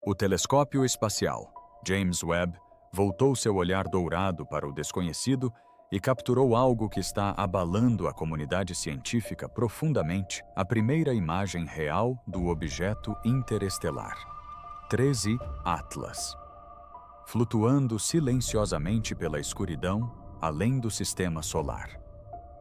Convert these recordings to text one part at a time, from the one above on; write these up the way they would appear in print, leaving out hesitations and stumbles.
O telescópio espacial James Webb voltou seu olhar dourado para o desconhecido e capturou algo que está abalando a comunidade científica profundamente, a primeira imagem real do objeto interestelar. 13 Atlas. Flutuando silenciosamente pela escuridão, além do sistema solar.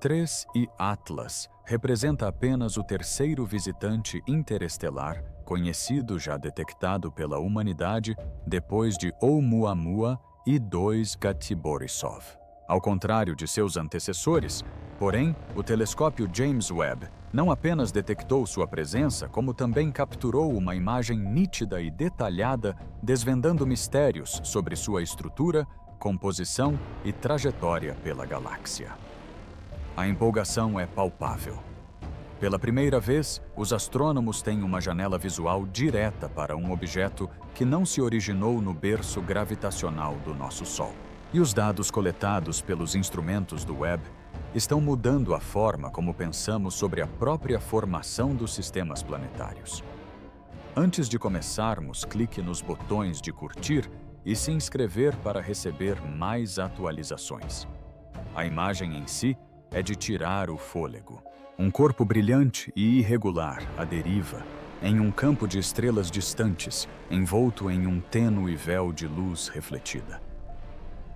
3 e Atlas representa apenas o terceiro visitante interestelar conhecido já detectado pela humanidade depois de Oumuamua e 2 Gati-Borisov. Ao contrário de seus antecessores, porém, o telescópio James Webb não apenas detectou sua presença, como também capturou uma imagem nítida e detalhada, desvendando mistérios sobre sua estrutura, composição e trajetória pela galáxia. A empolgação é palpável. Pela primeira vez, os astrônomos têm uma janela visual direta para um objeto que não se originou no berço gravitacional do nosso Sol. E os dados coletados pelos instrumentos do Webb estão mudando a forma como pensamos sobre a própria formação dos sistemas planetários. Antes de começarmos, clique nos botões de curtir e se inscrever para receber mais atualizações. A imagem em si é de tirar o fôlego. Um corpo brilhante e irregular à deriva, em um campo de estrelas distantes, envolto em um tênue véu de luz refletida.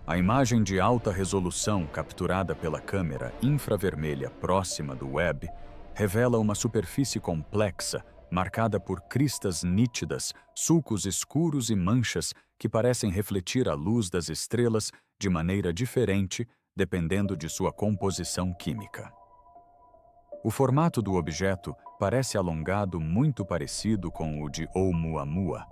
A imagem de alta resolução capturada pela câmera infravermelha próxima do Webb revela uma superfície complexa, marcada por cristas nítidas, sulcos escuros e manchas que parecem refletir a luz das estrelas de maneira diferente, dependendo de sua composição química. O formato do objeto parece alongado muito parecido com o de Oumuamua,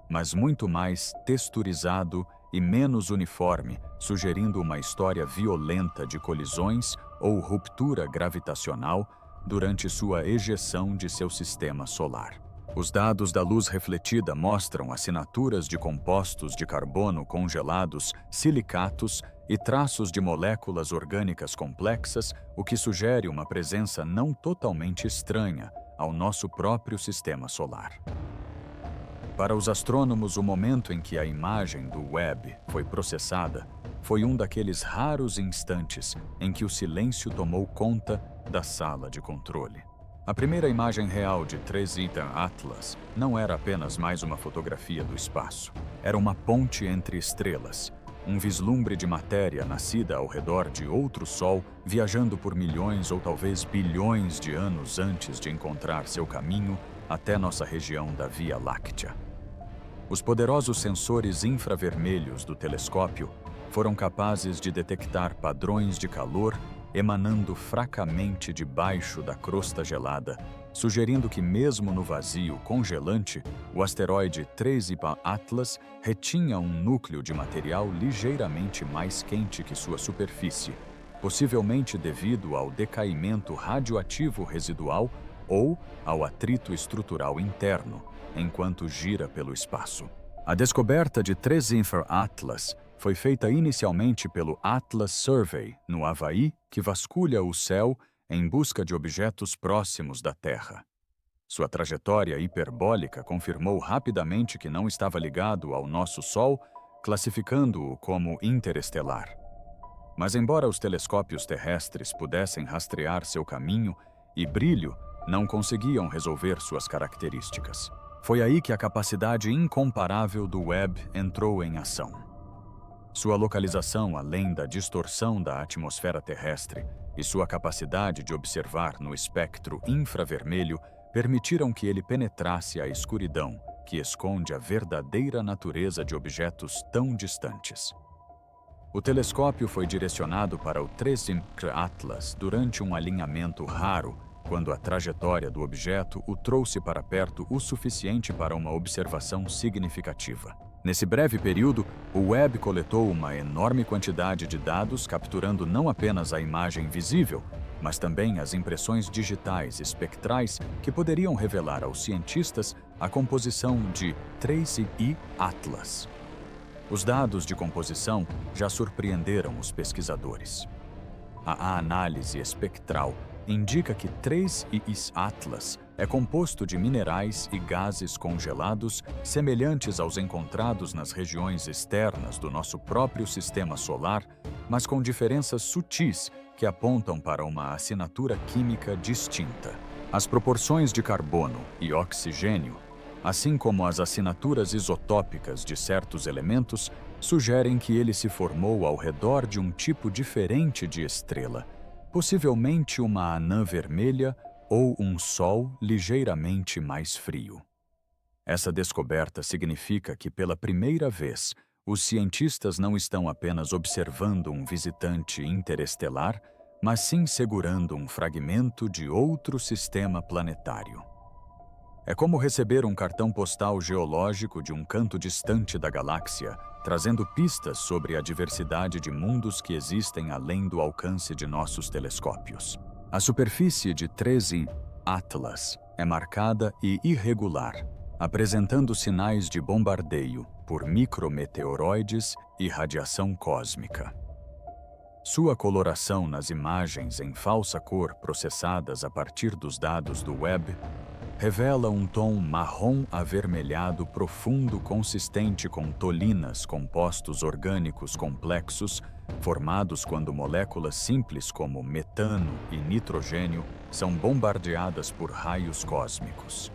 mas muito mais texturizado e menos uniforme, sugerindo uma história violenta de colisões ou ruptura gravitacional durante sua ejeção de seu sistema solar. Os dados da luz refletida mostram assinaturas de compostos de carbono congelados, silicatos e traços de moléculas orgânicas complexas, o que sugere uma presença não totalmente estranha ao nosso próprio sistema solar. Para os astrônomos, o momento em que a imagem do Webb foi processada foi um daqueles raros instantes em que o silêncio tomou conta da sala de controle. A primeira imagem real de 3 Atlas não era apenas mais uma fotografia do espaço. Era uma ponte entre estrelas, um vislumbre de matéria nascida ao redor de outro Sol, viajando por milhões ou talvez bilhões de anos antes de encontrar seu caminho até nossa região da Via Láctea. Os poderosos sensores infravermelhos do telescópio foram capazes de detectar padrões de calor emanando fracamente debaixo da crosta gelada, sugerindo que mesmo no vazio congelante, o asteroide 3 Atlas retinha um núcleo de material ligeiramente mais quente que sua superfície, possivelmente devido ao decaimento radioativo residual ou ao atrito estrutural interno, enquanto gira pelo espaço. A descoberta de 3 Atlas foi feita inicialmente pelo Atlas Survey, no Havaí, que vasculha o céu em busca de objetos próximos da Terra. Sua trajetória hiperbólica confirmou rapidamente que não estava ligado ao nosso Sol, classificando-o como interestelar. Mas embora os telescópios terrestres pudessem rastrear seu caminho e brilho, não conseguiam resolver suas características. Foi aí que a capacidade incomparável do Webb entrou em ação. Sua localização além da distorção da atmosfera terrestre e sua capacidade de observar no espectro infravermelho permitiram que ele penetrasse a escuridão que esconde a verdadeira natureza de objetos tão distantes. O telescópio foi direcionado para o 3 Atlas durante um alinhamento raro, quando a trajetória do objeto o trouxe para perto o suficiente para uma observação significativa. Nesse breve período, o Webb coletou uma enorme quantidade de dados, capturando não apenas a imagem visível, mas também as impressões digitais espectrais que poderiam revelar aos cientistas a composição de 3 Atlas. Os dados de composição já surpreenderam os pesquisadores. A análise espectral indica que 3Is Atlas é composto de minerais e gases congelados semelhantes aos encontrados nas regiões externas do nosso próprio sistema solar, mas com diferenças sutis que apontam para uma assinatura química distinta. As proporções de carbono e oxigênio, assim como as assinaturas isotópicas de certos elementos, sugerem que ele se formou ao redor de um tipo diferente de estrela, possivelmente uma anã vermelha ou um Sol ligeiramente mais frio. Essa descoberta significa que, pela primeira vez, os cientistas não estão apenas observando um visitante interestelar, mas sim segurando um fragmento de outro sistema planetário. É como receber um cartão postal geológico de um canto distante da galáxia, trazendo pistas sobre a diversidade de mundos que existem além do alcance de nossos telescópios. A superfície de 13 Atlas é marcada e irregular, apresentando sinais de bombardeio por micrometeoroides e radiação cósmica. Sua coloração nas imagens em falsa cor processadas a partir dos dados do Webb revela um tom marrom avermelhado profundo consistente com tolinas, compostos orgânicos complexos, formados quando moléculas simples como metano e nitrogênio são bombardeadas por raios cósmicos.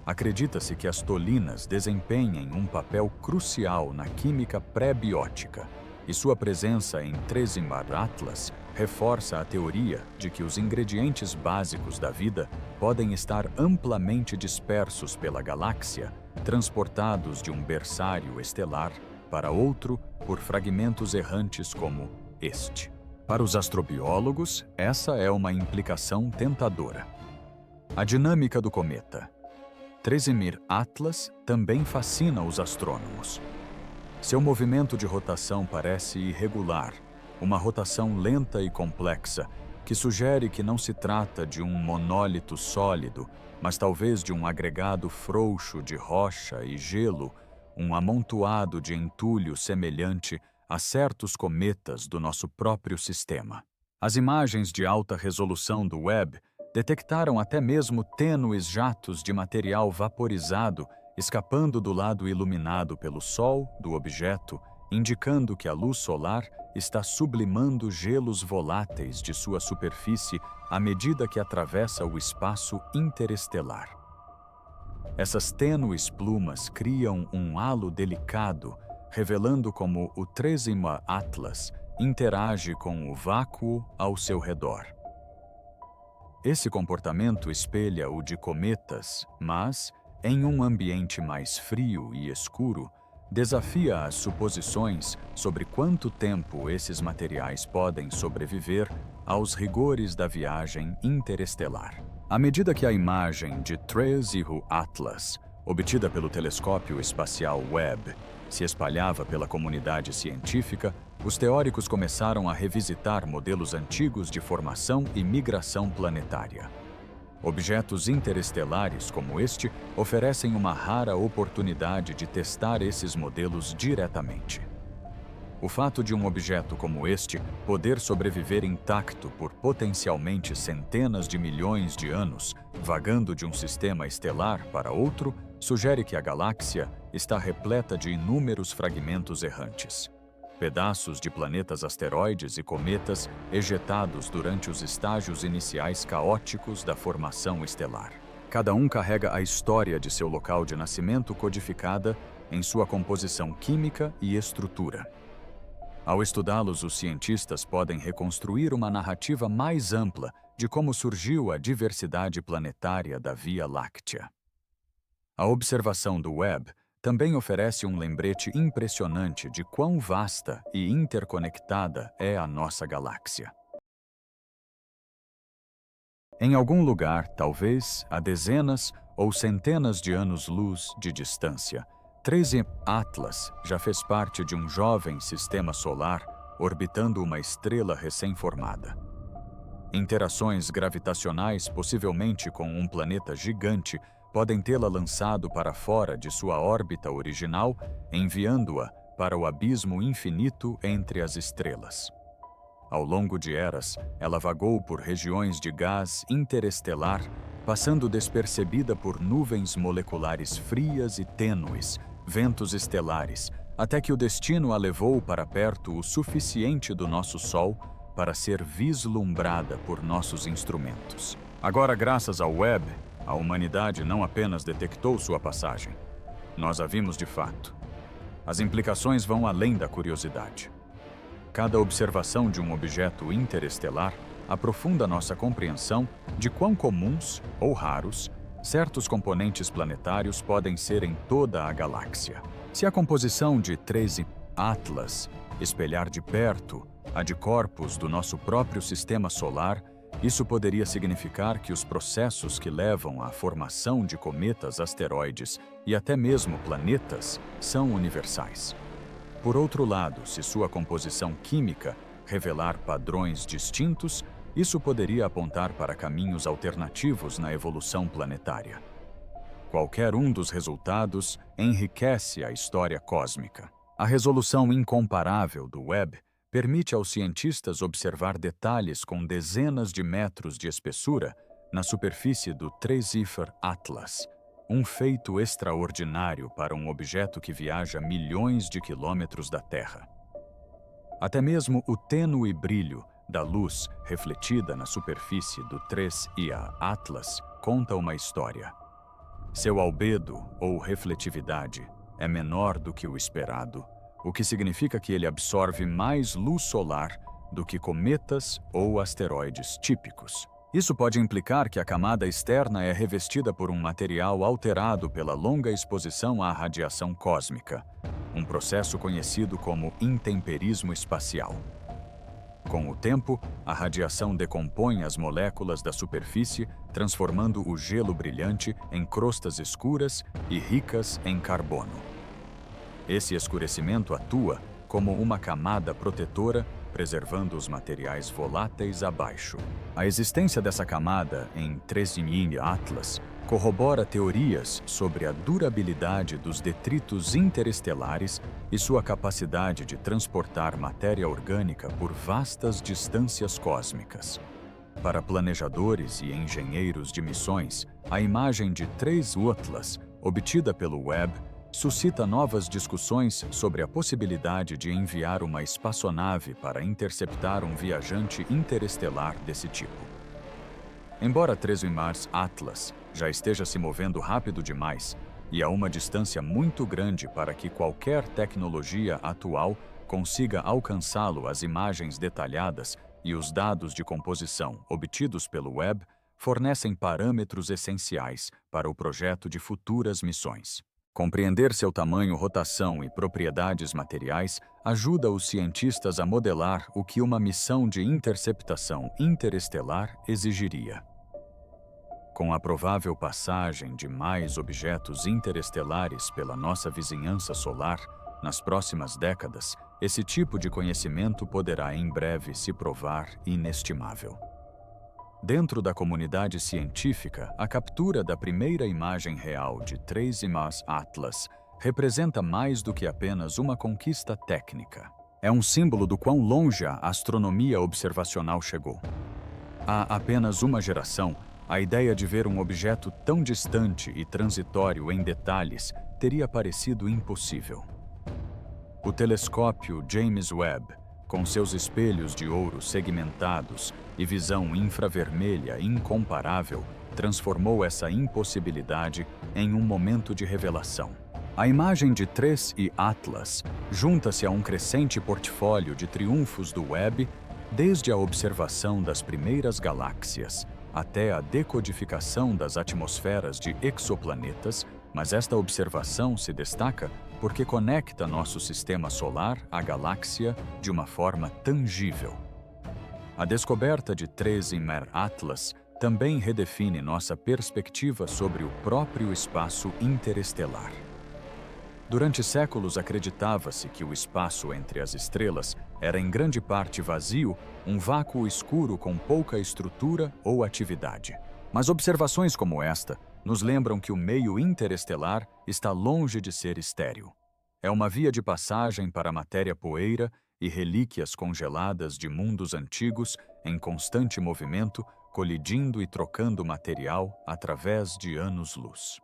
Acredita-se que as tolinas desempenhem um papel crucial na química pré-biótica, e sua presença em 13 Atlas reforça a teoria de que os ingredientes básicos da vida podem estar amplamente dispersos pela galáxia, transportados de um berçário estelar para outro por fragmentos errantes como este. Para os astrobiólogos, essa é uma implicação tentadora. A dinâmica do cometa 13 Atlas também fascina os astrônomos. Seu movimento de rotação parece irregular, uma rotação lenta e complexa, que sugere que não se trata de um monólito sólido, mas talvez de um agregado frouxo de rocha e gelo, um amontoado de entulho semelhante a certos cometas do nosso próprio sistema. As imagens de alta resolução do Webb detectaram até mesmo tênues jatos de material vaporizado escapando do lado iluminado pelo Sol do objeto, indicando que a luz solar está sublimando gelos voláteis de sua superfície à medida que atravessa o espaço interestelar. Essas tênues plumas criam um halo delicado, revelando como o 13º Atlas interage com o vácuo ao seu redor. Esse comportamento espelha o de cometas, mas, em um ambiente mais frio e escuro, desafia as suposições sobre quanto tempo esses materiais podem sobreviver aos rigores da viagem interestelar. À medida que a imagem de 13 Atlas, obtida pelo telescópio espacial Webb, se espalhava pela comunidade científica, os teóricos começaram a revisitar modelos antigos de formação e migração planetária. Objetos interestelares como este oferecem uma rara oportunidade de testar esses modelos diretamente. O fato de um objeto como este poder sobreviver intacto por potencialmente centenas de milhões de anos, vagando de um sistema estelar para outro, sugere que a galáxia está repleta de inúmeros fragmentos errantes. Pedaços de planetas asteroides e cometas ejetados durante os estágios iniciais caóticos da formação estelar. Cada um carrega a história de seu local de nascimento codificada em sua composição química e estrutura. Ao estudá-los, os cientistas podem reconstruir uma narrativa mais ampla de como surgiu a diversidade planetária da Via Láctea. A observação do Webb também oferece um lembrete impressionante de quão vasta e interconectada é a nossa galáxia. Em algum lugar, talvez a dezenas ou centenas de anos-luz de distância, 13 Atlas já fez parte de um jovem sistema solar orbitando uma estrela recém-formada. Interações gravitacionais, possivelmente com um planeta gigante, podem tê-la lançado para fora de sua órbita original, enviando-a para o abismo infinito entre as estrelas. Ao longo de eras, ela vagou por regiões de gás interestelar, passando despercebida por nuvens moleculares frias e tênues, ventos estelares, até que o destino a levou para perto o suficiente do nosso Sol para ser vislumbrada por nossos instrumentos. Agora, graças ao Webb, a humanidade não apenas detectou sua passagem. Nós a vimos de fato. As implicações vão além da curiosidade. Cada observação de um objeto interestelar aprofunda nossa compreensão de quão comuns ou raros certos componentes planetários podem ser em toda a galáxia. Se a composição de 13 Atlas espelhar de perto a de corpos do nosso próprio sistema solar, isso poderia significar que os processos que levam à formação de cometas, asteroides e até mesmo planetas são universais. Por outro lado, se sua composição química revelar padrões distintos, isso poderia apontar para caminhos alternativos na evolução planetária. Qualquer um dos resultados enriquece a história cósmica. A resolução incomparável do Webb permite aos cientistas observar detalhes com dezenas de metros de espessura na superfície do 3-Zephyr Atlas, um feito extraordinário para um objeto que viaja milhões de quilômetros da Terra. Até mesmo o tênue brilho da luz refletida na superfície do 3IA Atlas conta uma história. Seu albedo, ou refletividade, é menor do que o esperado, o que significa que ele absorve mais luz solar do que cometas ou asteroides típicos. Isso pode implicar que a camada externa é revestida por um material alterado pela longa exposição à radiação cósmica, um processo conhecido como intemperismo espacial. Com o tempo, a radiação decompõe as moléculas da superfície, transformando o gelo brilhante em crostas escuras e ricas em carbono. Esse escurecimento atua como uma camada protetora, preservando os materiais voláteis abaixo. A existência dessa camada em 3-Zephyr Atlas corrobora teorias sobre a durabilidade dos detritos interestelares e sua capacidade de transportar matéria orgânica por vastas distâncias cósmicas. Para planejadores e engenheiros de missões, a imagem de 3 Atlas, obtida pelo Webb, suscita novas discussões sobre a possibilidade de enviar uma espaçonave para interceptar um viajante interestelar desse tipo. Embora 3-Mars Atlas já esteja se movendo rápido demais e a uma distância muito grande para que qualquer tecnologia atual consiga alcançá-lo, as imagens detalhadas e os dados de composição obtidos pelo Webb fornecem parâmetros essenciais para o projeto de futuras missões. Compreender seu tamanho, rotação e propriedades materiais ajuda os cientistas a modelar o que uma missão de interceptação interestelar exigiria. Com a provável passagem de mais objetos interestelares pela nossa vizinhança solar, nas próximas décadas, esse tipo de conhecimento poderá em breve se provar inestimável. Dentro da comunidade científica, a captura da primeira imagem real de 3-Mars Atlas representa mais do que apenas uma conquista técnica. É um símbolo do quão longe a astronomia observacional chegou. Há apenas uma geração, a ideia de ver um objeto tão distante e transitório em detalhes teria parecido impossível. O telescópio James Webb, com seus espelhos de ouro segmentados e visão infravermelha incomparável, transformou essa impossibilidade em um momento de revelação. A imagem de 3 Atlas junta-se a um crescente portfólio de triunfos do Webb, desde a observação das primeiras galáxias até a decodificação das atmosferas de exoplanetas, mas esta observação se destaca porque conecta nosso sistema solar à galáxia de uma forma tangível. A descoberta de 3-Mars Atlas também redefine nossa perspectiva sobre o próprio espaço interestelar. Durante séculos acreditava-se que o espaço entre as estrelas era em grande parte vazio, um vácuo escuro com pouca estrutura ou atividade. Mas observações como esta nos lembram que o meio interestelar está longe de ser estéril. É uma via de passagem para a matéria poeira e relíquias congeladas de mundos antigos em constante movimento, colidindo e trocando material através de anos-luz.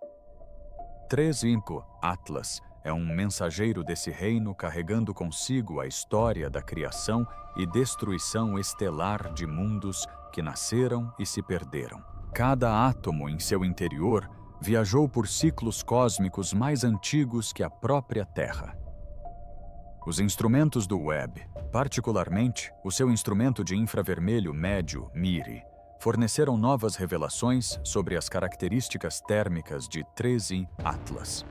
3-Imp Atlas é um mensageiro desse reino carregando consigo a história da criação e destruição estelar de mundos que nasceram e se perderam. Cada átomo em seu interior viajou por ciclos cósmicos mais antigos que a própria Terra. Os instrumentos do Webb, particularmente o seu instrumento de infravermelho médio, MIRI, forneceram novas revelações sobre as características térmicas de 3-Imp Atlas.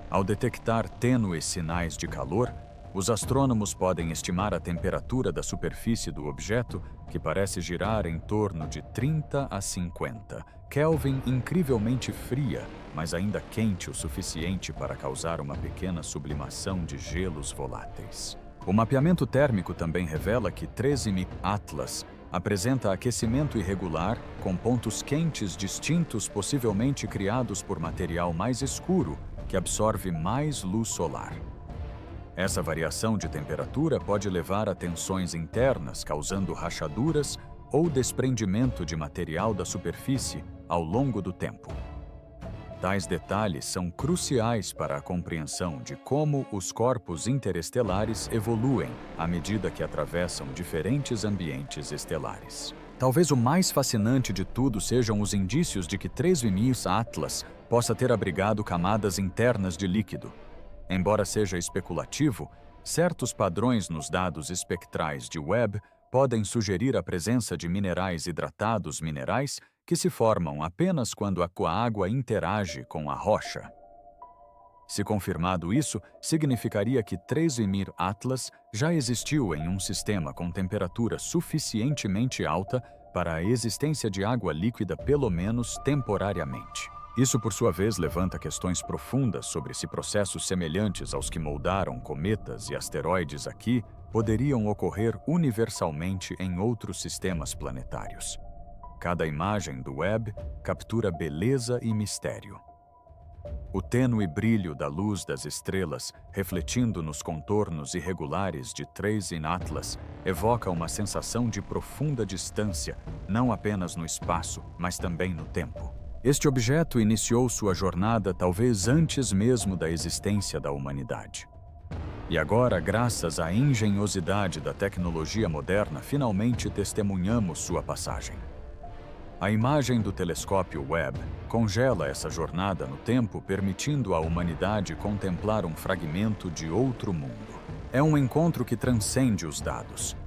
Ao detectar tênues sinais de calor, os astrônomos podem estimar a temperatura da superfície do objeto, que parece girar em torno de 30 a 50 Kelvin, incrivelmente fria, mas ainda quente o suficiente para causar uma pequena sublimação de gelos voláteis. O mapeamento térmico também revela que 3-Imp Atlas apresenta aquecimento irregular, com pontos quentes distintos possivelmente criados por material mais escuro, que absorve mais luz solar. Essa variação de temperatura pode levar a tensões internas, causando rachaduras ou desprendimento de material da superfície ao longo do tempo. Tais detalhes são cruciais para a compreensão de como os corpos interestelares evoluem à medida que atravessam diferentes ambientes estelares. Talvez o mais fascinante de tudo sejam os indícios de que 3-Imp Atlas possa ter abrigado camadas internas de líquido. Embora seja especulativo, certos padrões nos dados espectrais de Webb podem sugerir a presença de minerais hidratados minerais que se formam apenas quando a água interage com a rocha. Se confirmado isso, significaria que 3-Imp Atlas já existiu em um sistema com temperatura suficientemente alta para a existência de água líquida pelo menos temporariamente. Isso, por sua vez, levanta questões profundas sobre se processos semelhantes aos que moldaram cometas e asteroides aqui poderiam ocorrer universalmente em outros sistemas planetários. Cada imagem do Webb captura beleza e mistério. O tênue brilho da luz das estrelas, refletindo nos contornos irregulares de 3-Imp Atlas, evoca uma sensação de profunda distância, não apenas no espaço, mas também no tempo. Este objeto iniciou sua jornada talvez antes mesmo da existência da humanidade. E agora, graças à engenhosidade da tecnologia moderna, finalmente testemunhamos sua passagem. A imagem do telescópio Webb congela essa jornada no tempo, permitindo à humanidade contemplar um fragmento de outro mundo. É um encontro que transcende os dados.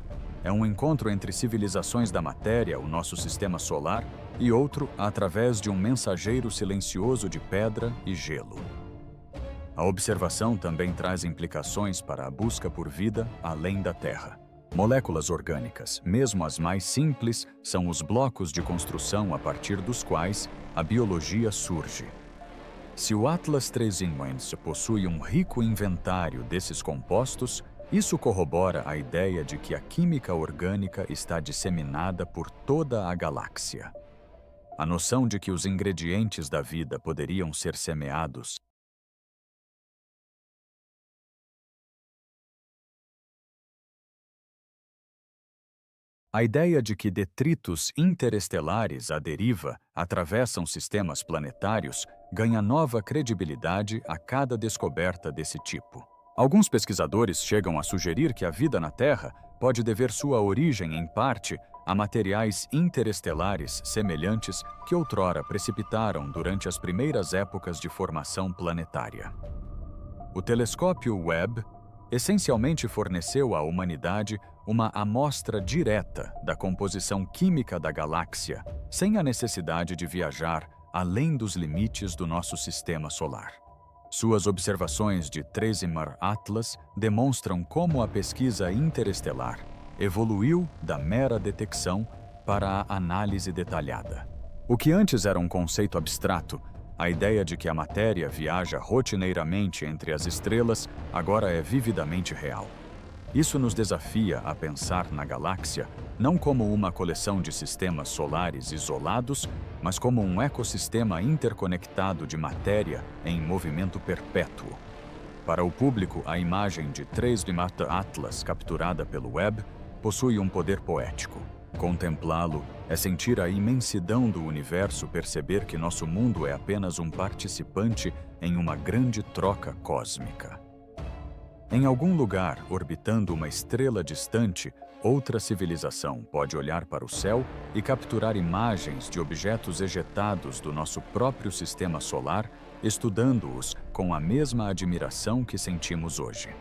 É um encontro entre civilizações da matéria, o nosso sistema solar, e outro através de um mensageiro silencioso de pedra e gelo. A observação também traz implicações para a busca por vida além da Terra. Moléculas orgânicas, mesmo as mais simples, são os blocos de construção a partir dos quais a biologia surge. Se o Atlas 3-Imp possui um rico inventário desses compostos, isso corrobora a ideia de que a química orgânica está disseminada por toda a galáxia. A noção de que os ingredientes da vida poderiam ser semeados A ideia de que detritos interestelares à deriva atravessam sistemas planetários ganha nova credibilidade a cada descoberta desse tipo. Alguns pesquisadores chegam a sugerir que a vida na Terra pode dever sua origem, em parte, a materiais interestelares semelhantes que outrora precipitaram durante as primeiras épocas de formação planetária. O telescópio Webb essencialmente forneceu à humanidade uma amostra direta da composição química da galáxia, sem a necessidade de viajar além dos limites do nosso sistema solar. Suas observações de 3-Imp Atlas demonstram como a pesquisa interestelar evoluiu da mera detecção para a análise detalhada. O que antes era um conceito abstrato, a ideia de que a matéria viaja rotineiramente entre as estrelas agora é vividamente real. Isso nos desafia a pensar na galáxia não como uma coleção de sistemas solares isolados, mas como um ecossistema interconectado de matéria em movimento perpétuo. Para o público, a imagem de 3D Atlas capturada pelo web possui um poder poético. Contemplá-lo é sentir a imensidão do universo, perceber que nosso mundo é apenas um participante em uma grande troca cósmica. Em algum lugar, orbitando uma estrela distante, outra civilização pode olhar para o céu e capturar imagens de objetos ejetados do nosso próprio sistema solar, estudando-os com a mesma admiração que sentimos hoje.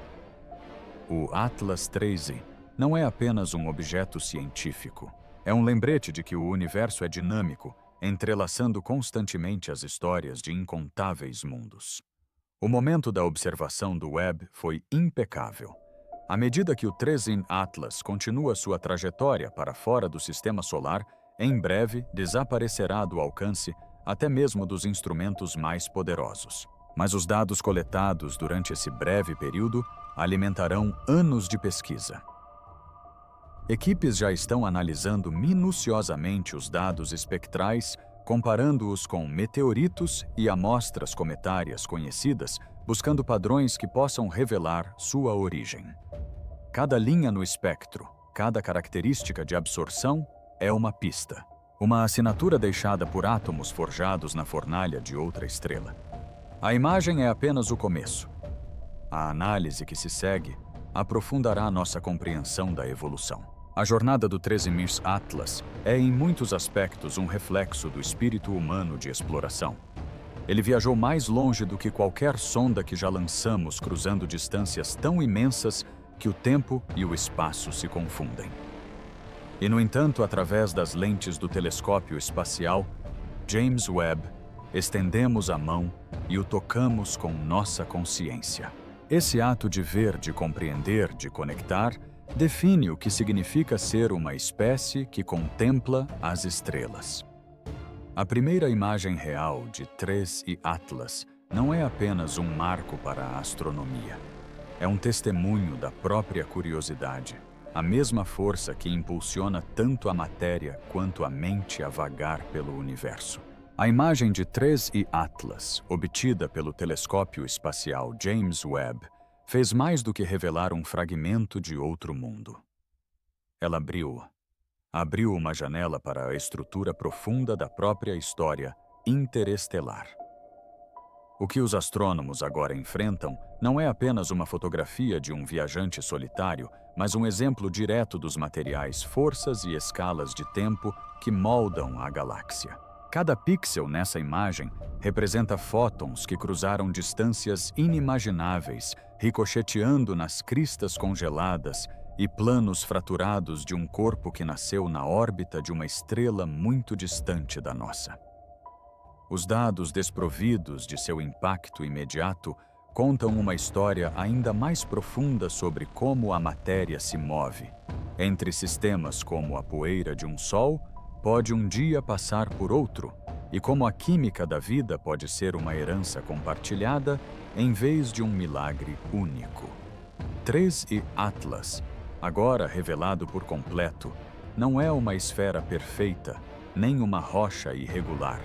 O Atlas 3i não é apenas um objeto científico. É um lembrete de que o universo é dinâmico, entrelaçando constantemente as histórias de incontáveis mundos. O momento da observação do web foi impecável. À medida que o 3i Atlas continua sua trajetória para fora do sistema solar, em breve desaparecerá do alcance até mesmo dos instrumentos mais poderosos. Mas os dados coletados durante esse breve período alimentarão anos de pesquisa. Equipes já estão analisando minuciosamente os dados espectrais, comparando-os com meteoritos e amostras cometárias conhecidas, buscando padrões que possam revelar sua origem. Cada linha no espectro, cada característica de absorção é uma pista, uma assinatura deixada por átomos forjados na fornalha de outra estrela. A imagem é apenas o começo. A análise que se segue aprofundará nossa compreensão da evolução. A jornada do 3i Atlas é, em muitos aspectos, um reflexo do espírito humano de exploração. Ele viajou mais longe do que qualquer sonda que já lançamos, cruzando distâncias tão imensas que o tempo e o espaço se confundem. E, no entanto, através das lentes do telescópio espacial James Webb, estendemos a mão e o tocamos com nossa consciência. Esse ato de ver, de compreender, de conectar, define o que significa ser uma espécie que contempla as estrelas. A primeira imagem real de 3i Atlas não é apenas um marco para a astronomia. É um testemunho da própria curiosidade, a mesma força que impulsiona tanto a matéria quanto a mente a vagar pelo universo. A imagem de 3i Atlas, obtida pelo telescópio espacial James Webb, fez mais do que revelar um fragmento de outro mundo. Ela abriu uma janela para a estrutura profunda da própria história interestelar. O que os astrônomos agora enfrentam não é apenas uma fotografia de um viajante solitário, mas um exemplo direto dos materiais, forças e escalas de tempo que moldam a galáxia. Cada pixel nessa imagem representa fótons que cruzaram distâncias inimagináveis, ricocheteando nas cristas congeladas e planos fraturados de um corpo que nasceu na órbita de uma estrela muito distante da nossa. Os dados desprovidos de seu impacto imediato contam uma história ainda mais profunda sobre como a matéria se move. Entre sistemas como a poeira de um sol, pode um dia passar por outro, e como a química da vida pode ser uma herança compartilhada em vez de um milagre único. 3i Atlas, agora revelado por completo, não é uma esfera perfeita, nem uma rocha irregular,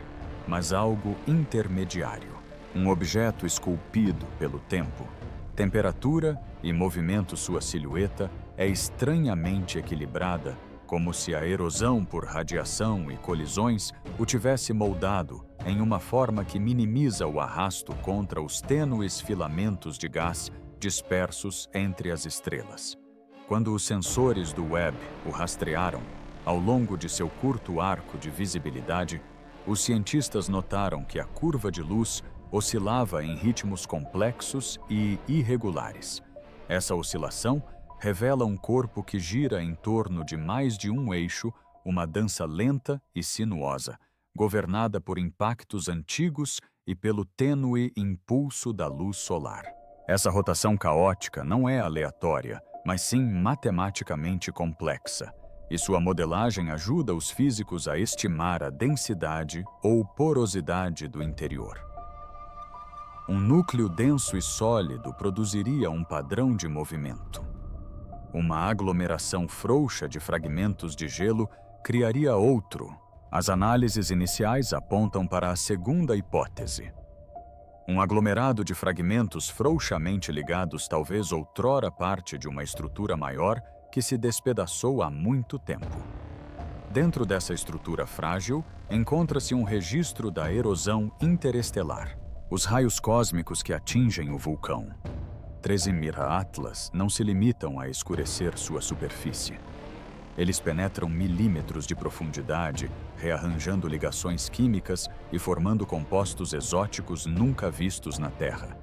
mas algo intermediário, um objeto esculpido pelo tempo. Temperatura e movimento sua silhueta é estranhamente equilibrada, como se a erosão por radiação e colisões o tivesse moldado em uma forma que minimiza o arrasto contra os tênues filamentos de gás dispersos entre as estrelas. Quando os sensores do Webb o rastrearam, ao longo de seu curto arco de visibilidade, os cientistas notaram que a curva de luz oscilava em ritmos complexos e irregulares. Essa oscilação revela um corpo que gira em torno de mais de um eixo, uma dança lenta e sinuosa, governada por impactos antigos e pelo tênue impulso da luz solar. Essa rotação caótica não é aleatória, mas sim matematicamente complexa, e sua modelagem ajuda os físicos a estimar a densidade ou porosidade do interior. Um núcleo denso e sólido produziria um padrão de movimento. Uma aglomeração frouxa de fragmentos de gelo criaria outro. As análises iniciais apontam para a segunda hipótese. Um aglomerado de fragmentos frouxamente ligados talvez outrora parte de uma estrutura maior que se despedaçou há muito tempo. Dentro dessa estrutura frágil, encontra-se um registro da erosão interestelar, os raios cósmicos que atingem o vulcão. 13 Mira Atlas não se limitam a escurecer sua superfície. Eles penetram milímetros de profundidade, rearranjando ligações químicas e formando compostos exóticos nunca vistos na Terra.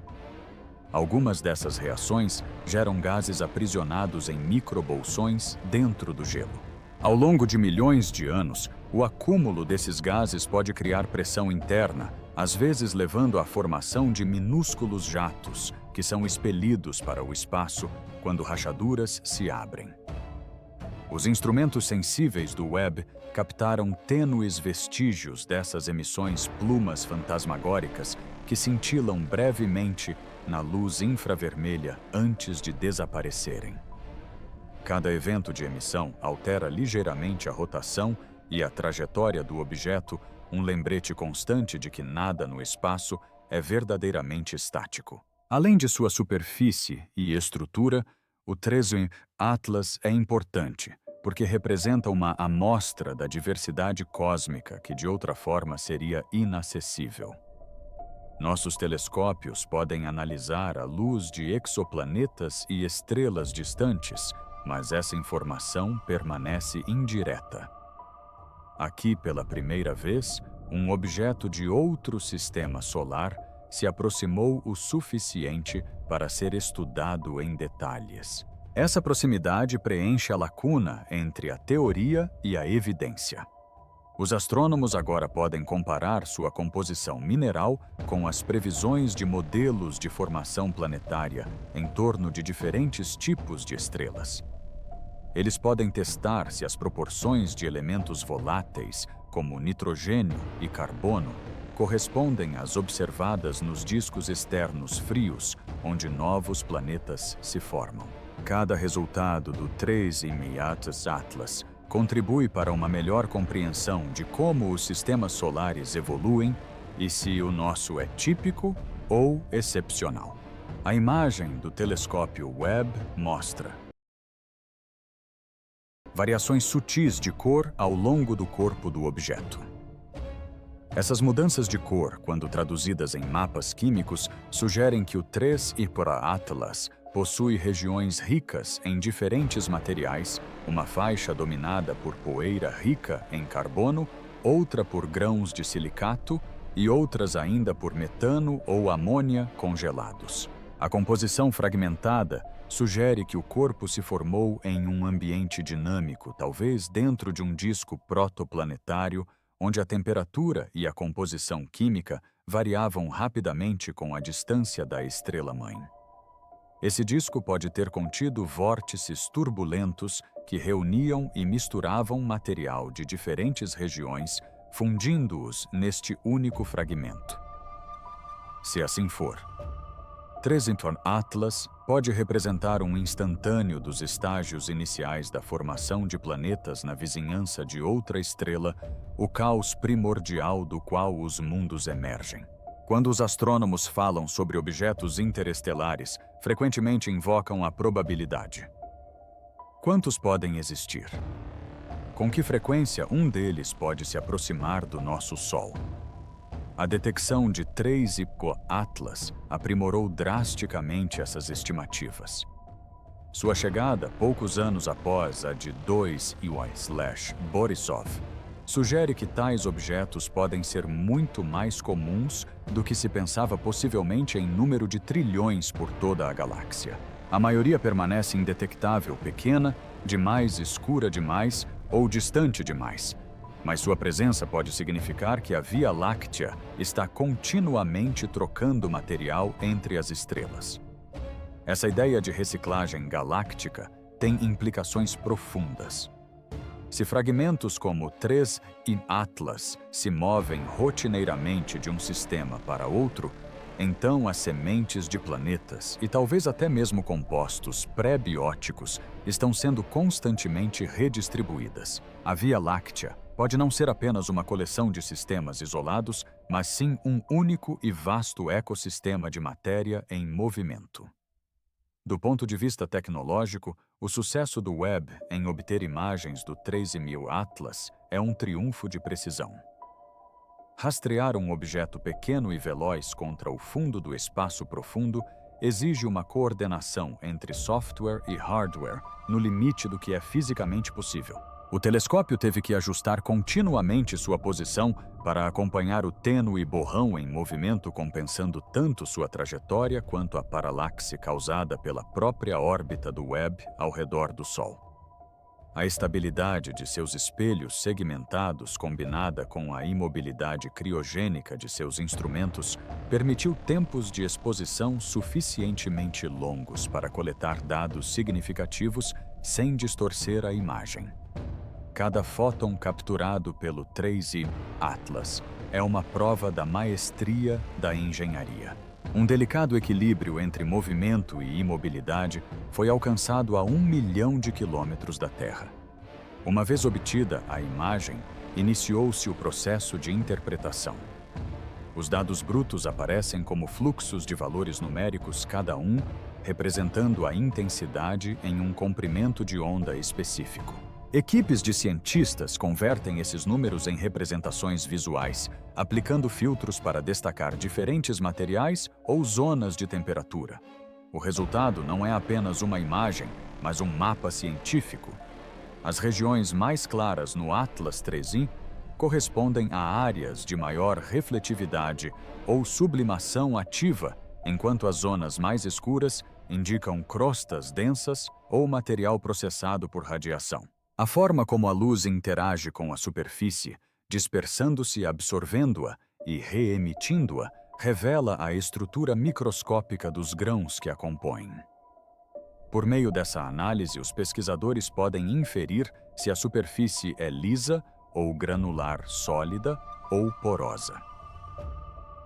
Algumas dessas reações geram gases aprisionados em microbolsões dentro do gelo. Ao longo de milhões de anos, o acúmulo desses gases pode criar pressão interna, às vezes levando à formação de minúsculos jatos, que são expelidos para o espaço quando rachaduras se abrem. Os instrumentos sensíveis do Webb captaram tênues vestígios dessas emissões plumas fantasmagóricas que cintilam brevemente na luz infravermelha antes de desaparecerem. Cada evento de emissão altera ligeiramente a rotação e a trajetória do objeto, um lembrete constante de que nada no espaço é verdadeiramente estático. Além de sua superfície e estrutura, o 13 Atlas é importante, porque representa uma amostra da diversidade cósmica que de outra forma seria inacessível. Nossos telescópios podem analisar a luz de exoplanetas e estrelas distantes, mas essa informação permanece indireta. Aqui, pela primeira vez, um objeto de outro sistema solar se aproximou o suficiente para ser estudado em detalhes. Essa proximidade preenche a lacuna entre a teoria e a evidência. Os astrônomos agora podem comparar sua composição mineral com as previsões de modelos de formação planetária em torno de diferentes tipos de estrelas. Eles podem testar se as proporções de elementos voláteis, como nitrogênio e carbono, correspondem às observadas nos discos externos frios, onde novos planetas se formam. Cada resultado do 13 Miatas Atlas contribui para uma melhor compreensão de como os sistemas solares evoluem e se o nosso é típico ou excepcional. A imagem do telescópio Webb mostra variações sutis de cor ao longo do corpo do objeto. Essas mudanças de cor, quando traduzidas em mapas químicos, sugerem que o 3 Ipora Atlas possui regiões ricas em diferentes materiais, uma faixa dominada por poeira rica em carbono, outra por grãos de silicato e outras ainda por metano ou amônia congelados. A composição fragmentada sugere que o corpo se formou em um ambiente dinâmico, talvez dentro de um disco protoplanetário, onde a temperatura e a composição química variavam rapidamente com a distância da estrela-mãe. Esse disco pode ter contido vórtices turbulentos que reuniam e misturavam material de diferentes regiões, fundindo-os neste único fragmento. Se assim for, 13 Atlas pode representar um instantâneo dos estágios iniciais da formação de planetas na vizinhança de outra estrela, o caos primordial do qual os mundos emergem. Quando os astrônomos falam sobre objetos interestelares, frequentemente invocam a probabilidade. Quantos podem existir? Com que frequência um deles pode se aproximar do nosso Sol? A detecção de 3 Ipora Atlas aprimorou drasticamente essas estimativas. Sua chegada, poucos anos após a de 2 Borisov, sugere que tais objetos podem ser muito mais comuns do que se pensava possivelmente em número de trilhões por toda a galáxia. A maioria permanece indetectável, pequena, demais escura demais ou distante demais. Mas sua presença pode significar que a Via Láctea está continuamente trocando material entre as estrelas. Essa ideia de reciclagem galáctica tem implicações profundas. Se fragmentos como 3 Atlas se movem rotineiramente de um sistema para outro, então as sementes de planetas e talvez até mesmo compostos pré-bióticos estão sendo constantemente redistribuídas. A Via Láctea pode não ser apenas uma coleção de sistemas isolados, mas sim um único e vasto ecossistema de matéria em movimento. Do ponto de vista tecnológico, o sucesso do Webb em obter imagens do 13000 Atlas é um triunfo de precisão. Rastrear um objeto pequeno e veloz contra o fundo do espaço profundo exige uma coordenação entre software e hardware no limite do que é fisicamente possível. O telescópio teve que ajustar continuamente sua posição para acompanhar o tênue borrão em movimento, compensando tanto sua trajetória quanto a paralaxe causada pela própria órbita do Webb ao redor do Sol. A estabilidade de seus espelhos segmentados, combinada com a imobilidade criogênica de seus instrumentos, permitiu tempos de exposição suficientemente longos para coletar dados significativos sem distorcer a imagem. Cada fóton capturado pelo 3i Atlas é uma prova da maestria da engenharia. Um delicado equilíbrio entre movimento e imobilidade foi alcançado a 1 milhão de quilômetros da Terra. Uma vez obtida a imagem, iniciou-se o processo de interpretação. Os dados brutos aparecem como fluxos de valores numéricos, cada um representando a intensidade em um comprimento de onda específico. Equipes de cientistas convertem esses números em representações visuais, aplicando filtros para destacar diferentes materiais ou zonas de temperatura. O resultado não é apenas uma imagem, mas um mapa científico. As regiões mais claras no Atlas 3i correspondem a áreas de maior refletividade ou sublimação ativa, enquanto as zonas mais escuras indicam crostas densas ou material processado por radiação. A forma como a luz interage com a superfície, dispersando-se, absorvendo-a e reemitindo-a, revela a estrutura microscópica dos grãos que a compõem. Por meio dessa análise, os pesquisadores podem inferir se a superfície é lisa ou granular sólida ou porosa.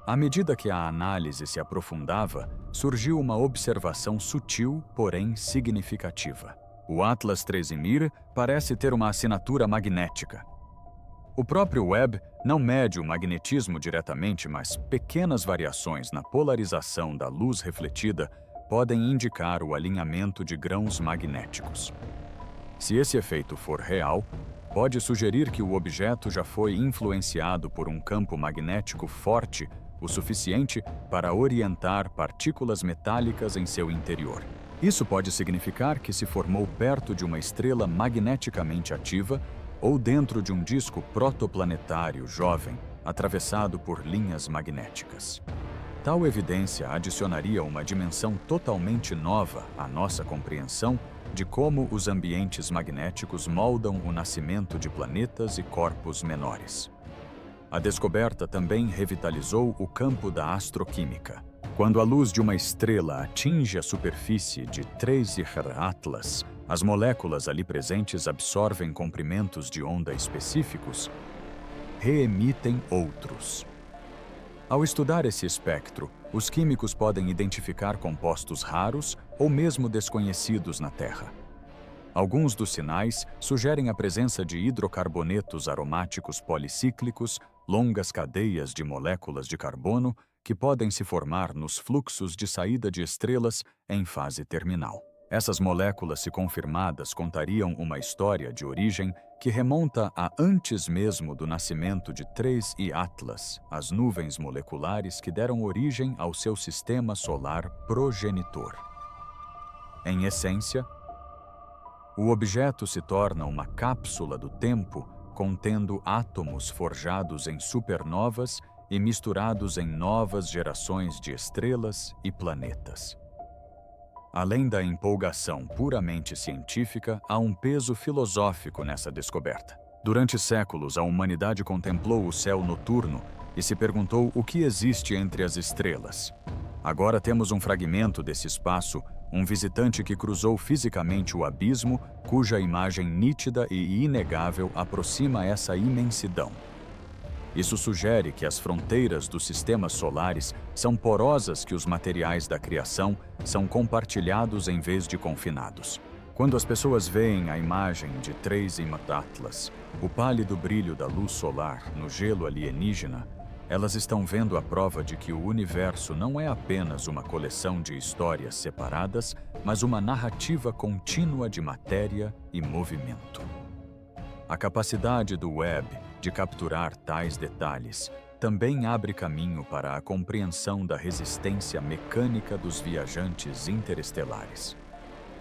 À medida que a análise se aprofundava, surgiu uma observação sutil, porém significativa. O Atlas 3i Mir parece ter uma assinatura magnética. O próprio Webb não mede o magnetismo diretamente, mas pequenas variações na polarização da luz refletida podem indicar o alinhamento de grãos magnéticos. Se esse efeito for real, pode sugerir que o objeto já foi influenciado por um campo magnético forte o suficiente para orientar partículas metálicas em seu interior. Isso pode significar que se formou perto de uma estrela magneticamente ativa ou dentro de um disco protoplanetário jovem, atravessado por linhas magnéticas. Tal evidência adicionaria uma dimensão totalmente nova à nossa compreensão de como os ambientes magnéticos moldam o nascimento de planetas e corpos menores. A descoberta também revitalizou o campo da astroquímica. Quando a luz de uma estrela atinge a superfície de 3i Atlas, as moléculas ali presentes absorvem comprimentos de onda específicos, reemitem outros. Ao estudar esse espectro, os químicos podem identificar compostos raros ou mesmo desconhecidos na Terra. Alguns dos sinais sugerem a presença de hidrocarbonetos aromáticos policíclicos, longas cadeias de moléculas de carbono que podem se formar nos fluxos de saída de estrelas em fase terminal. Essas moléculas, se confirmadas, contariam uma história de origem que remonta a antes mesmo do nascimento de 3i Atlas, as nuvens moleculares que deram origem ao seu sistema solar progenitor. Em essência, o objeto se torna uma cápsula do tempo contendo átomos forjados em supernovas e misturados em novas gerações de estrelas e planetas. Além da empolgação puramente científica, há um peso filosófico nessa descoberta. Durante séculos, a humanidade contemplou o céu noturno e se perguntou o que existe entre as estrelas. Agora temos um fragmento desse espaço, um visitante que cruzou fisicamente o abismo, cuja imagem nítida e inegável aproxima essa imensidão. Isso sugere que as fronteiras dos sistemas solares são porosas, que os materiais da criação são compartilhados em vez de confinados. Quando as pessoas veem a imagem de 3M Atlas, o pálido brilho da luz solar no gelo alienígena, elas estão vendo a prova de que o universo não é apenas uma coleção de histórias separadas, mas uma narrativa contínua de matéria e movimento. A capacidade do Webb de capturar tais detalhes também abre caminho para a compreensão da resistência mecânica dos viajantes interestelares.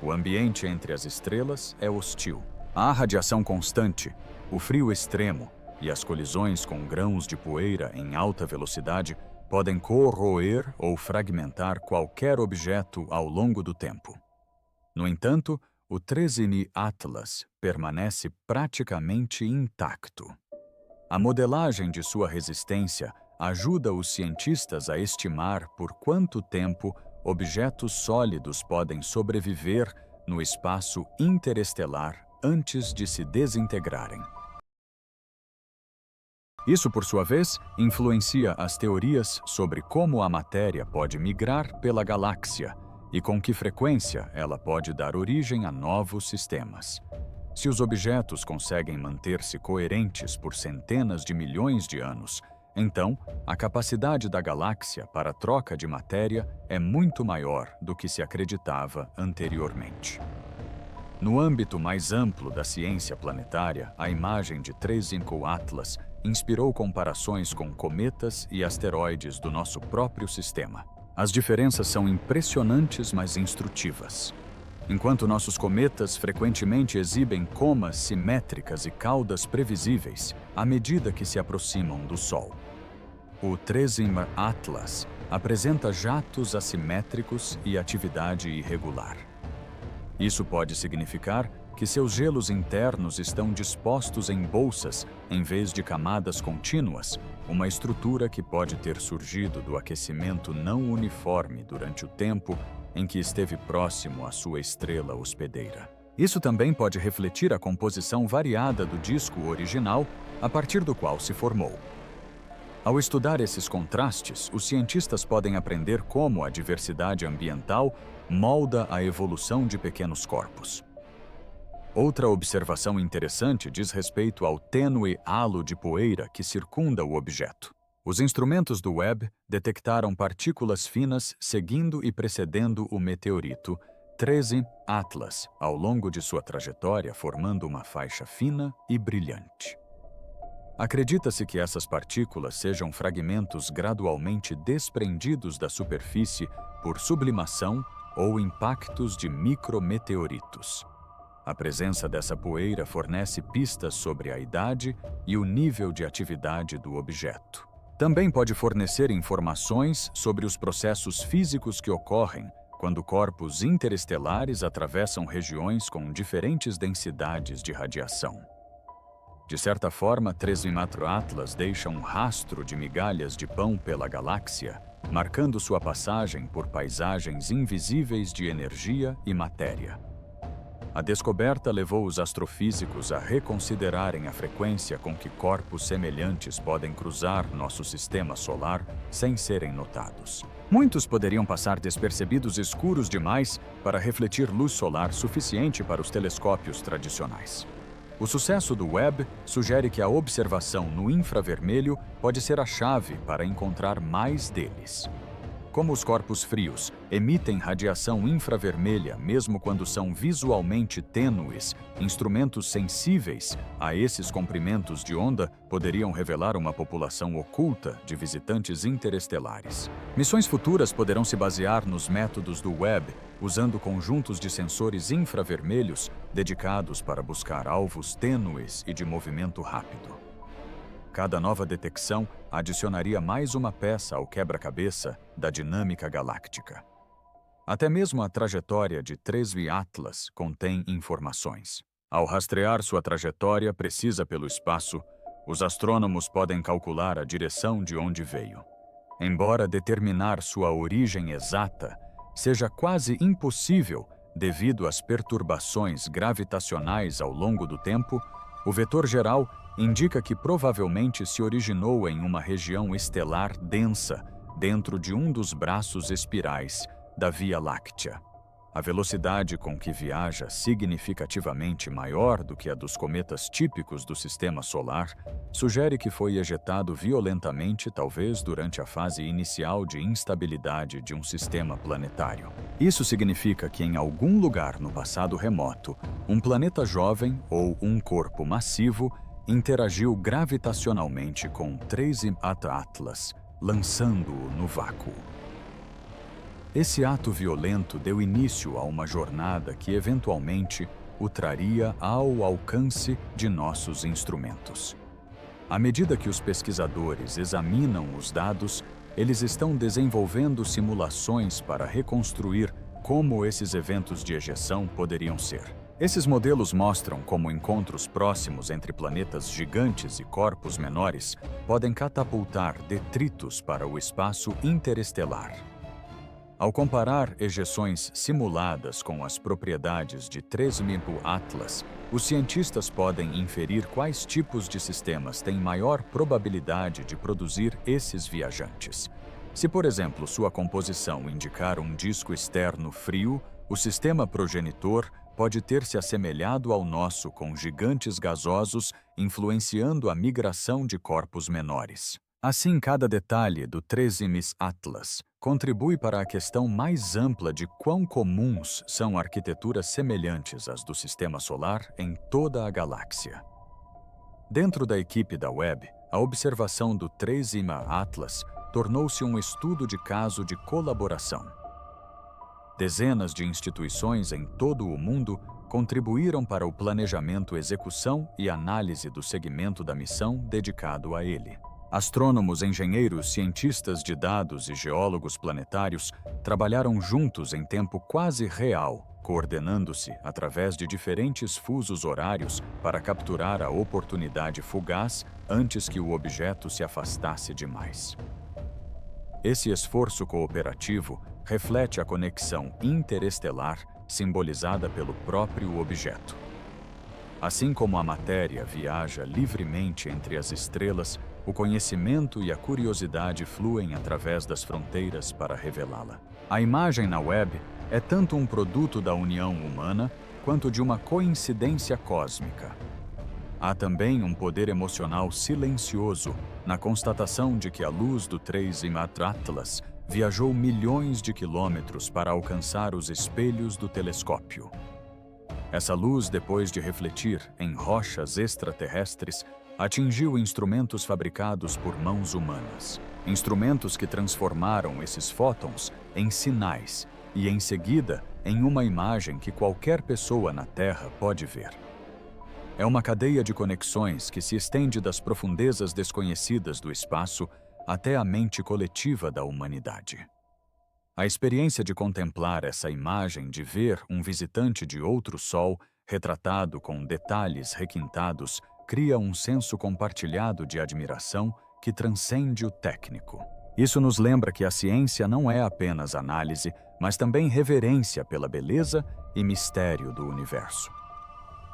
O ambiente entre as estrelas é hostil. Há radiação constante, o frio extremo e as colisões com grãos de poeira em alta velocidade podem corroer ou fragmentar qualquer objeto ao longo do tempo. No entanto, o 3M Atlas permanece praticamente intacto. A modelagem de sua resistência ajuda os cientistas a estimar por quanto tempo objetos sólidos podem sobreviver no espaço interestelar antes de se desintegrarem. Isso, por sua vez, influencia as teorias sobre como a matéria pode migrar pela galáxia e com que frequência ela pode dar origem a novos sistemas. Se os objetos conseguem manter-se coerentes por centenas de milhões de anos, então a capacidade da galáxia para a troca de matéria é muito maior do que se acreditava anteriormente. No âmbito mais amplo da ciência planetária, a imagem de 3M Atlas inspirou comparações com cometas e asteroides do nosso próprio sistema. As diferenças são impressionantes, mas instrutivas. Enquanto nossos cometas frequentemente exibem comas simétricas e caudas previsíveis à medida que se aproximam do Sol, o 3M Atlas apresenta jatos assimétricos e atividade irregular. Isso pode significar que seus gelos internos estão dispostos em bolsas em vez de camadas contínuas, uma estrutura que pode ter surgido do aquecimento não uniforme durante o tempo em que esteve próximo à sua estrela hospedeira. Isso também pode refletir a composição variada do disco original a partir do qual se formou. Ao estudar esses contrastes, os cientistas podem aprender como a diversidade ambiental molda a evolução de pequenos corpos. Outra observação interessante diz respeito ao tênue halo de poeira que circunda o objeto. Os instrumentos do Webb detectaram partículas finas seguindo e precedendo o meteorito 3M Atlas ao longo de sua trajetória, formando uma faixa fina e brilhante. Acredita-se que essas partículas sejam fragmentos gradualmente desprendidos da superfície por sublimação ou impactos de micrometeoritos. A presença dessa poeira fornece pistas sobre a idade e o nível de atividade do objeto. Também pode fornecer informações sobre os processos físicos que ocorrem quando corpos interestelares atravessam regiões com diferentes densidades de radiação. De certa forma, 3M Atlas deixa um rastro de migalhas de pão pela galáxia, marcando sua passagem por paisagens invisíveis de energia e matéria. A descoberta levou os astrofísicos a reconsiderarem a frequência com que corpos semelhantes podem cruzar nosso sistema solar sem serem notados. Muitos poderiam passar despercebidos escuros demais para refletir luz solar suficiente para os telescópios tradicionais. O sucesso do Webb sugere que a observação no infravermelho pode ser a chave para encontrar mais deles. Como os corpos frios emitem radiação infravermelha mesmo quando são visualmente tênues, instrumentos sensíveis a esses comprimentos de onda poderiam revelar uma população oculta de visitantes interestelares. Missões futuras poderão se basear nos métodos do Webb, usando conjuntos de sensores infravermelhos dedicados para buscar alvos tênues e de movimento rápido. Cada nova detecção adicionaria mais uma peça ao quebra-cabeça da dinâmica galáctica. Até mesmo a trajetória de 3M Atlas contém informações. Ao rastrear sua trajetória precisa pelo espaço, os astrônomos podem calcular a direção de onde veio. Embora determinar sua origem exata seja quase impossível devido às perturbações gravitacionais ao longo do tempo, o vetor geral indica que provavelmente se originou em uma região estelar densa, dentro de um dos braços espirais da Via Láctea. A velocidade com que viaja, significativamente maior do que a dos cometas típicos do Sistema Solar, sugere que foi ejetado violentamente, talvez durante a fase inicial de instabilidade de um sistema planetário. Isso significa que em algum lugar no passado remoto, um planeta jovem ou um corpo massivo interagiu gravitacionalmente com 3 Atlas, lançando-o no vácuo. Esse ato violento deu início a uma jornada que eventualmente o traria ao alcance de nossos instrumentos. À medida que os pesquisadores examinam os dados, eles estão desenvolvendo simulações para reconstruir como esses eventos de ejeção poderiam ser. Esses modelos mostram como encontros próximos entre planetas gigantes e corpos menores podem catapultar detritos para o espaço interestelar. Ao comparar ejeções simuladas com as propriedades de 3 Atlas, os cientistas podem inferir quais tipos de sistemas têm maior probabilidade de produzir esses viajantes. Se, por exemplo, sua composição indicar um disco externo frio, o sistema progenitor pode ter se assemelhado ao nosso com gigantes gasosos, influenciando a migração de corpos menores. Assim, cada detalhe do 3 Atlas contribui para a questão mais ampla de quão comuns são arquiteturas semelhantes às do Sistema Solar em toda a galáxia. Dentro da equipe da Webb, a observação do 3 Atlas tornou-se um estudo de caso de colaboração. Dezenas de instituições em todo o mundo contribuíram para o planejamento, execução e análise do segmento da missão dedicado a ele. Astrônomos, engenheiros, cientistas de dados e geólogos planetários trabalharam juntos em tempo quase real, coordenando-se através de diferentes fusos horários para capturar a oportunidade fugaz antes que o objeto se afastasse demais. Esse esforço cooperativo reflete a conexão interestelar simbolizada pelo próprio objeto. Assim como a matéria viaja livremente entre as estrelas, o conhecimento e a curiosidade fluem através das fronteiras para revelá-la. A imagem na Webb é tanto um produto da união humana quanto de uma coincidência cósmica. Há também um poder emocional silencioso na constatação de que a luz do 3 Atlas viajou milhões de quilômetros para alcançar os espelhos do telescópio. Essa luz, depois de refletir em rochas extraterrestres, atingiu instrumentos fabricados por mãos humanas. Instrumentos que transformaram esses fótons em sinais e, em seguida, em uma imagem que qualquer pessoa na Terra pode ver. É uma cadeia de conexões que se estende das profundezas desconhecidas do espaço até a mente coletiva da humanidade. A experiência de contemplar essa imagem, de ver um visitante de outro sol retratado com detalhes requintados, cria um senso compartilhado de admiração que transcende o técnico. Isso nos lembra que a ciência não é apenas análise, mas também reverência pela beleza e mistério do universo.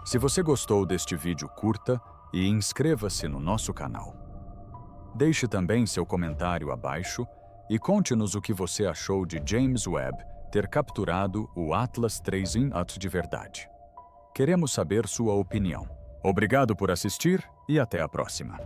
Se você gostou deste vídeo, curta e inscreva-se no nosso canal. Deixe também seu comentário abaixo e conte-nos o que você achou de James Webb ter capturado o Atlas 3 de verdade. Queremos saber sua opinião. Obrigado por assistir e até a próxima.